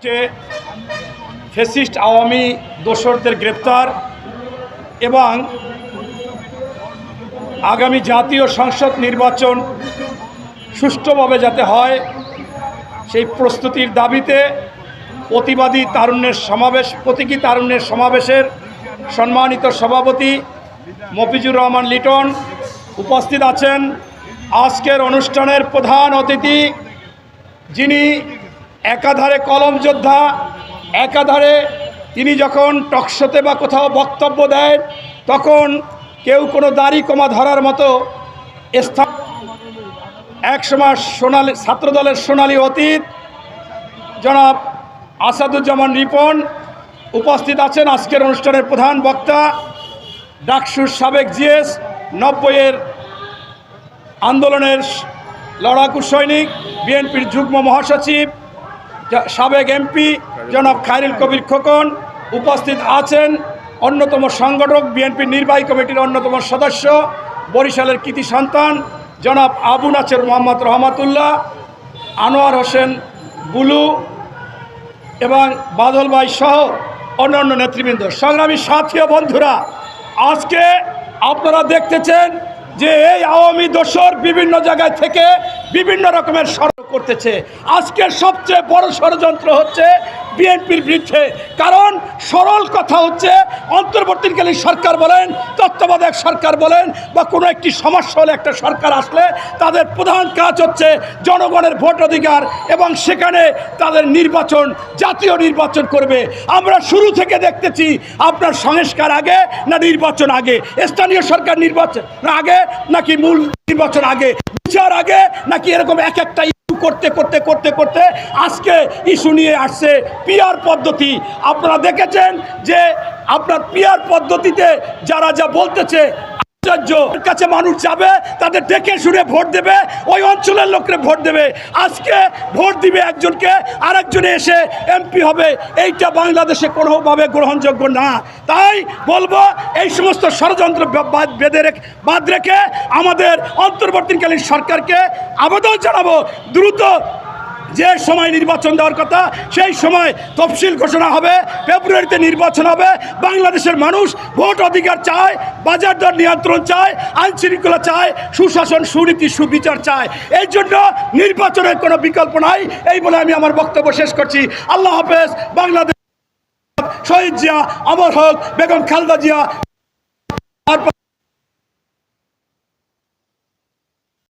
যে ফ্যাসিস্ট আওয়ামী দোসরদের গ্রেপ্তার এবং আগামী জাতীয় সংসদ নির্বাচন সুষ্ঠুভাবে যাতে হয় সেই প্রস্তুতির দাবিতে প্রতিকী তারুণ্যের সমাবেশের সম্মানিত সভাপতি মফিজুর রহমান লিটন উপস্থিত আছেন। আজকের অনুষ্ঠানের প্রধান অতিথি, যিনি একাধারে কলম যোদ্ধা, একাধারে তিনি যখন টকশোতে বা কোথাও বক্তব্য দেন তখন কেউ কোনো দাড়ি কমা ধরার মতো স্থান, একসময় ছাত্রদলের সোনালী অতীত জনাব আসাদুজ্জামান রিপন উপস্থিত আছেন। আজকের অনুষ্ঠানের প্রধান বক্তা ডাকসুর সাবেক জিএস, 90-এর আন্দোলনের লড়াকু সৈনিক, বিএনপির যুগ্ম মহাসচিব, সাবেক এমপি জনাব খায়রুল কবির খোকন উপস্থিত আছেন। অন্যতম সংগঠক, বিএনপির নির্বাহী কমিটির অন্যতম সদস্য, বরিশালের কৃতি সন্তান জনাব আবু নাছের মোহাম্মদ রহমাতুল্লাহ, আনোয়ার হোসেন বুলু এবং বাদল ভাই সহ অন্যান্য নেতৃবৃন্দ, সংগ্রামী সাথী ও বন্ধুরা, আজকে আপনারা দেখতেছেন যে এই আওয়ামী দোসর বিভিন্ন জায়গায় থেকে বিভিন্ন রকমের ষড়যন্ত্র করতেছে। আজকের সবচেয়ে বড় ষড়যন্ত্র হচ্ছে বিএনপির বিরুদ্ধে। কারণ সরল কথা হচ্ছে, অন্তর্বর্তীকালীন সরকার বলেন, তত্ত্বাবধায়ক সরকার বলেন, বা কোনো একটি সমস্যা হলে একটা সরকার আসলে তাদের প্রধান কাজ হচ্ছে জনগণের ভোট অধিকার, এবং সেখানে তাদের নির্বাচন, জাতীয় নির্বাচন করবে। আমরা শুরু থেকে দেখতেছি আপনার সংস্কার আগে না নির্বাচন আগে, স্থানীয় সরকার নির্বাচন আগে নাকি মূল নির্বাচন আগে, বিচার আগে নাকি, এরকম এক একটা করতে করতে করতে করতে আজকে ইস্যু নিয়ে আসছে পিআর পদ্ধতি। আপনারা দেখেছেন যে আপনার পিআর পদ্ধতিতে যারা যা বলতেছে, কাছে মানুষ যাবে, তাদের দেখে শুনে ভোট দেবে, ওই অঞ্চলের লোককে ভোট দেবে। আজকে ভোট দিবে একজনকে, আরেকজনে এসে এমপি হবে, এইটা বাংলাদেশে কোনোভাবে গ্রহণযোগ্য না। তাই বলবো, এই সমস্ত ষড়যন্ত্র বাদ রেখে আমাদের অন্তর্বর্তীকালীন সরকারকে আবেদন জানাবো, দ্রুত যে সময় নির্বাচন দেওয়ার কথা সেই সময় তফসিল ঘোষণা হবে, ফেব্রুয়ারিতে নির্বাচন হবে। বাংলাদেশের মানুষ ভোট অধিকার চায়, বাজার দর নিয়ন্ত্রণ চায়, আইন শৃঙ্খলা চায়, সুশাসন, সুনীতি, সুবিচার চায়। এই জন্য নির্বাচনের কোনো বিকল্প নাই। এই বলে আমি আমার বক্তব্য শেষ করছি। আল্লাহ হাফেজ। বাংলাদেশ শহীদ জিয়া অমর হোক, বেগম খালেদা জিয়া।